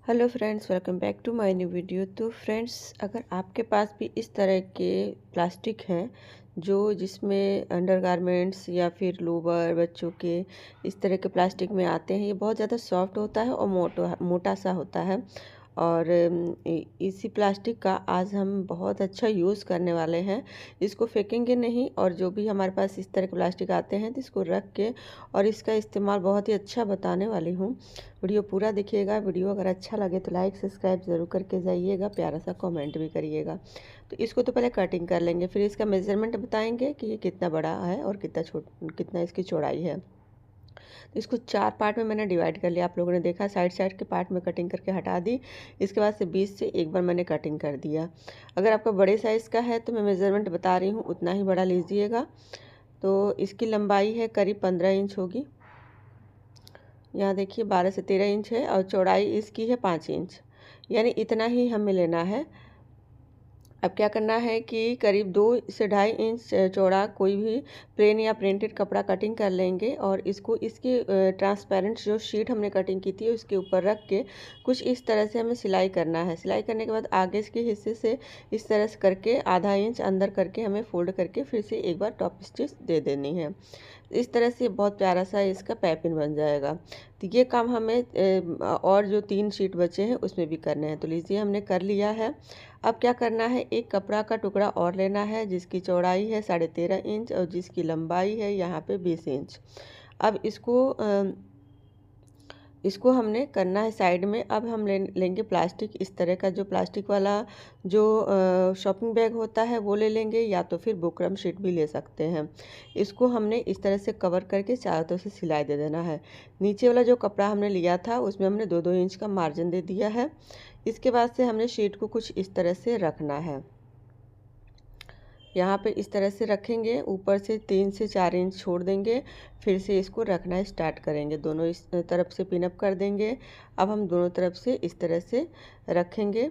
Hello friends, welcome back to my new video. तो friends, अगर आपके पास भी इस तरह के प्लास्टिक हैं जो जिसमें अंडरगारमेंट्स या फिर लोवर बच्चों के इस तरह के प्लास्टिक में आते हैं, ये बहुत ज़्यादा सॉफ्ट होता है और मोटा सा होता है। और इसी प्लास्टिक का आज हम बहुत अच्छा यूज़ करने वाले हैं। इसको फेंकेंगे नहीं, और जो भी हमारे पास इस तरह के प्लास्टिक आते हैं तो इसको रख के और इसका इस्तेमाल बहुत ही अच्छा बताने वाली हूँ। वीडियो पूरा देखिएगा। वीडियो अगर अच्छा लगे तो लाइक सब्सक्राइब ज़रूर करके जाइएगा, प्यारा सा कमेंट भी करिएगा। तो इसको तो पहले कटिंग कर लेंगे, फिर इसका मेज़रमेंट बताएंगे कि ये कितना बड़ा है और कितना इसकी चौड़ाई है। तो इसको 4 पार्ट में मैंने डिवाइड कर लिया। आप लोगों ने देखा, साइड साइड के पार्ट में कटिंग करके हटा दी। इसके बाद से 20 से एक बार मैंने कटिंग कर दिया। अगर आपका बड़े साइज़ का है तो मैं मेज़रमेंट बता रही हूँ, उतना ही बड़ा लीजिएगा। तो इसकी लंबाई है करीब 15 इंच होगी। यहाँ देखिए 12 से 13 इंच है, और चौड़ाई इसकी है 5 इंच, यानी इतना ही हमें लेना है। अब क्या करना है कि करीब 2 से 2.5 इंच चौड़ा कोई भी प्लेन या प्रिंटेड कपड़ा कटिंग कर लेंगे, और इसको इसकी ट्रांसपेरेंट जो शीट हमने कटिंग की थी उसके ऊपर रख के कुछ इस तरह से हमें सिलाई करना है। सिलाई करने के बाद आगे के हिस्से से इस तरह से करके आधा इंच अंदर करके हमें फोल्ड करके फिर से एक बार टॉप स्टिच दे देनी है। इस तरह से बहुत प्यारा सा इसका पैपिन बन जाएगा। तो ये काम हमें और जो 3 शीट बचे हैं उसमें भी करने हैं। तो लीजिए, हमने कर लिया है। अब क्या करना है, एक कपड़ा का टुकड़ा और लेना है जिसकी चौड़ाई है 13.5 इंच और जिसकी लंबाई है यहाँ पे 20 इंच। अब इसको हमने करना है साइड में। अब हम लेंगे प्लास्टिक, इस तरह का जो प्लास्टिक वाला जो शॉपिंग बैग होता है वो ले लेंगे, या तो फिर बुकरम शीट भी ले सकते हैं। इसको हमने इस तरह से कवर करके चारों तरफ से सिलाई दे देना है। नीचे वाला जो कपड़ा हमने लिया था उसमें हमने 2-2 इंच का मार्जिन दे दिया है। इसके बाद से हमने शीट को कुछ इस तरह से रखना है। यहाँ पे इस तरह से रखेंगे, ऊपर से 3 से 4 इंच छोड़ देंगे, फिर से इसको रखना स्टार्ट करेंगे। दोनों इस तरफ से पिनअप कर देंगे। अब हम दोनों तरफ से इस तरह से रखेंगे।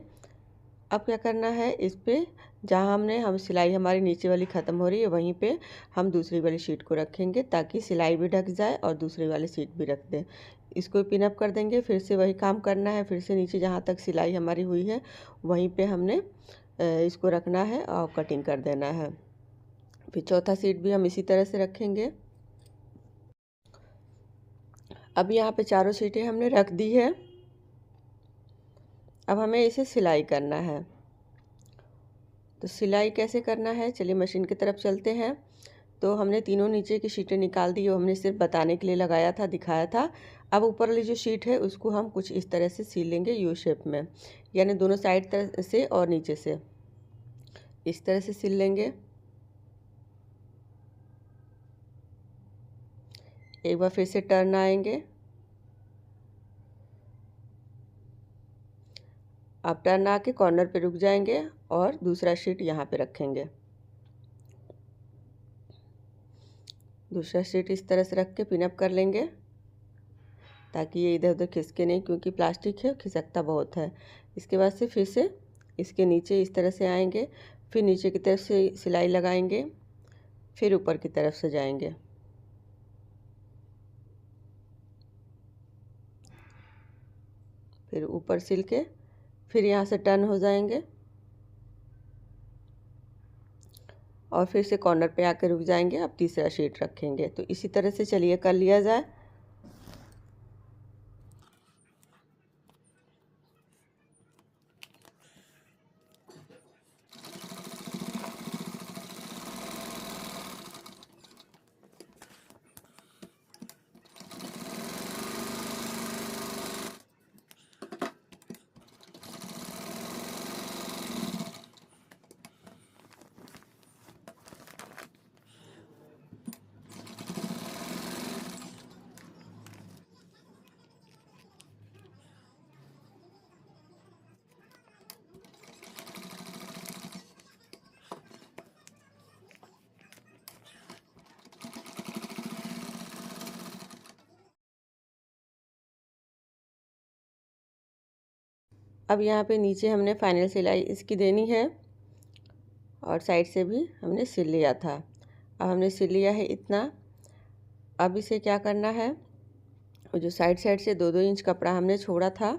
अब क्या करना है, इस पे जहाँ हम सिलाई हमारी नीचे वाली ख़त्म हो रही है वहीं पे हम दूसरी वाली शीट को रखेंगे, ताकि सिलाई भी ढक जाए और दूसरी वाली शीट भी रख दें। इसको पिनअप कर देंगे, फिर से वही काम करना है। फिर से नीचे जहाँ तक सिलाई हमारी हुई है वहीं पे हमने इसको रखना है और कटिंग कर देना है। फिर चौथा शीट भी हम इसी तरह से रखेंगे। अब यहाँ पे चारों शीटें हमने रख दी है। अब हमें इसे सिलाई करना है। तो सिलाई कैसे करना है, चलिए मशीन की तरफ चलते हैं। तो हमने तीनों नीचे की शीटें निकाल दी, वो हमने सिर्फ बताने के लिए लगाया था, दिखाया था। अब ऊपर वाली जो शीट है उसको हम कुछ इस तरह से सिल लेंगे यू शेप में, यानी दोनों साइड तरह से और नीचे से इस तरह से सिल लेंगे। एक बार फिर से टर्न आएंगे। अब टर्न आके कॉर्नर पे रुक जाएंगे और दूसरा शीट यहाँ पे रखेंगे। दूसरा शीट इस तरह से रख के पिनअप कर लेंगे, ताकि ये इधर उधर खिसके नहीं, क्योंकि प्लास्टिक है, खिसकता बहुत है। इसके बाद से फिर से इसके नीचे इस तरह से आएंगे, फिर नीचे की तरफ से सिलाई लगाएंगे, फिर ऊपर की तरफ से जाएंगे। फिर ऊपर सिल के फिर यहाँ से टर्न हो जाएंगे और फिर से कॉर्नर पे आकर रुक जाएंगे। अब तीसरा शीट रखेंगे। तो इसी तरह से चलिए कर लिया जाए। अब यहाँ पे नीचे हमने फाइनल सिलाई इसकी देनी है, और साइड से भी हमने सिल लिया था। अब हमने सिल लिया है इतना। अब इसे क्या करना है, जो साइड साइड से 2-2 इंच कपड़ा हमने छोड़ा था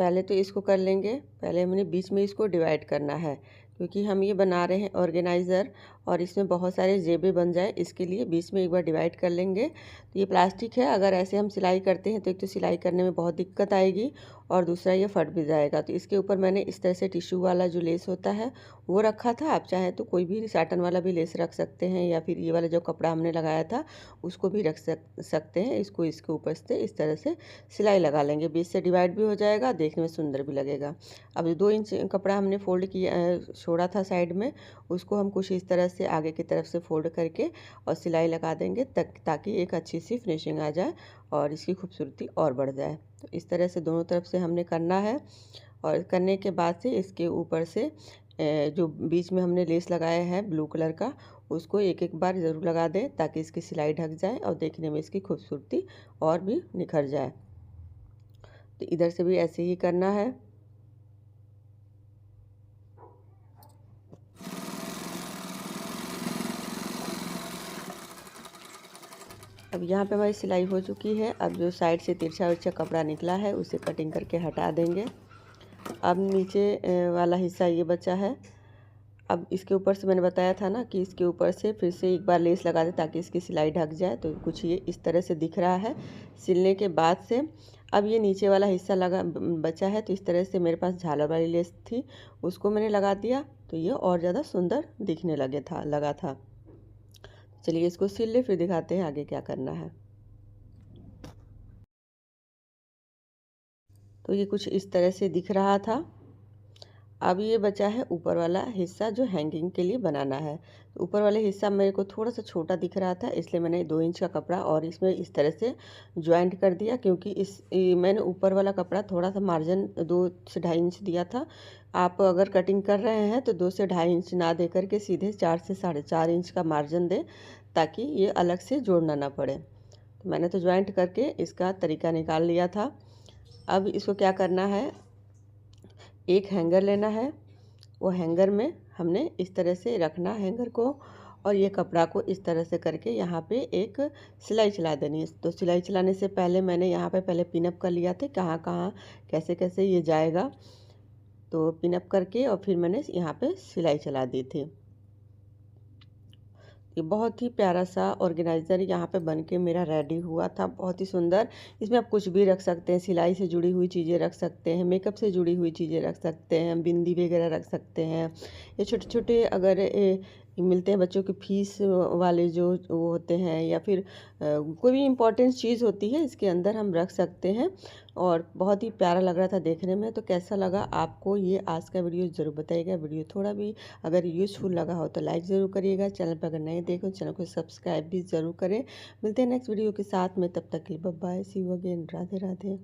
पहले तो इसको कर लेंगे, पहले हमने बीच में इसको डिवाइड करना है, क्योंकि हम ये बना रहे हैं ऑर्गेनाइज़र और इसमें बहुत सारे जेबें बन जाए, इसके लिए बीच में एक बार डिवाइड कर लेंगे। तो ये प्लास्टिक है, अगर ऐसे हम सिलाई करते हैं तो एक तो सिलाई करने में बहुत दिक्कत आएगी और दूसरा ये फट भी जाएगा। तो इसके ऊपर मैंने इस तरह से टिश्यू वाला जो लेस होता है वो रखा था। आप चाहें तो कोई भी साटन वाला भी लेस रख सकते हैं, या फिर ये वाला जो कपड़ा हमने लगाया था उसको भी रख सकते हैं। इसको इसके ऊपर से इस तरह से सिलाई लगा लेंगे, बीच से डिवाइड भी हो जाएगा, देखने में सुंदर भी लगेगा। अब जो 2 इंच कपड़ा हमने फोल्ड किया छोड़ा था साइड में, उसको हम कुछ इस तरह से आगे की तरफ से फोल्ड करके और सिलाई लगा देंगे ताकि एक अच्छी सी फिनिशिंग आ जाए और इसकी खूबसूरती और बढ़ जाए। तो इस तरह से दोनों तरफ से हमने करना है। और करने के बाद से इसके ऊपर से जो बीच में हमने लेस लगाया है ब्लू कलर का, उसको एक एक बार ज़रूर लगा दें ताकि इसकी सिलाई ढक जाए और देखने में इसकी खूबसूरती और भी निखर जाए। तो इधर से भी ऐसे ही करना है। अब यहाँ पे हमारी सिलाई हो चुकी है। अब जो साइड से तिरछा उरछा कपड़ा निकला है उसे कटिंग करके हटा देंगे। अब नीचे वाला हिस्सा ये बचा है। अब इसके ऊपर से मैंने बताया था ना कि इसके ऊपर से फिर से एक बार लेस लगा दें ताकि इसकी सिलाई ढक जाए। तो कुछ ये इस तरह से दिख रहा है सिलने के बाद से। अब ये नीचे वाला हिस्सा बचा है, तो इस तरह से मेरे पास झालर वाली लेस थी, उसको मैंने लगा दिया, तो ये और ज़्यादा सुंदर दिखने लगा था। चलिए इसको सिल ले, फिर दिखाते हैं आगे क्या करना है। तो ये कुछ इस तरह से दिख रहा था। अब ये बचा है ऊपर वाला हिस्सा जो हैंगिंग के लिए बनाना है। तो ऊपर वाले हिस्सा मेरे को थोड़ा सा छोटा दिख रहा था, इसलिए मैंने 2 इंच का कपड़ा और इसमें इस तरह से ज्वाइंट कर दिया, क्योंकि मैंने ऊपर वाला कपड़ा थोड़ा सा मार्जिन 2 से 2.5 इंच दिया था। आप अगर कटिंग कर रहे हैं तो 2 से 2.5 इंच ना दे करके सीधे 4 से 4.5 इंच का मार्जिन दें, ताकि ये अलग से जोड़ना ना पड़े। तो मैंने तो ज्वाइंट करके इसका तरीका निकाल लिया था। अब इसको क्या करना है, एक हैंगर लेना है, वो हैंगर में हमने इस तरह से रखना हैंगर को, और ये कपड़ा को इस तरह से करके यहाँ पे एक सिलाई चला देनी है। तो सिलाई चलाने से पहले मैंने यहाँ पे पहले पिनअप कर लिया था कहाँ कहाँ कैसे कैसे ये जाएगा। तो पिनअप करके और फिर मैंने यहाँ पे सिलाई चला दी थी। ये बहुत ही प्यारा सा ऑर्गेनाइज़र यहाँ पे बन के मेरा रेडी हुआ था, बहुत ही सुंदर। इसमें आप कुछ भी रख सकते हैं, सिलाई से जुड़ी हुई चीज़ें रख सकते हैं, मेकअप से जुड़ी हुई चीज़ें रख सकते हैं, बिंदी वगैरह रख सकते हैं। ये छोटे छोटे अगर मिलते हैं बच्चों की फीस वाले जो वो होते हैं, या फिर कोई भी इम्पोर्टेंट चीज़ होती है इसके अंदर हम रख सकते हैं। और बहुत ही प्यारा लग रहा था देखने में। तो कैसा लगा आपको ये आज का वीडियो ज़रूर बताइएगा। वीडियो थोड़ा भी अगर यूज़फुल लगा हो तो लाइक ज़रूर करिएगा। चैनल पर अगर नए देखो चैनल को सब्सक्राइब भी ज़रूर करें। मिलते हैं नेक्स्ट वीडियो के साथ में, तब तक के लिए bye bye, see you again, Radhe Radhe.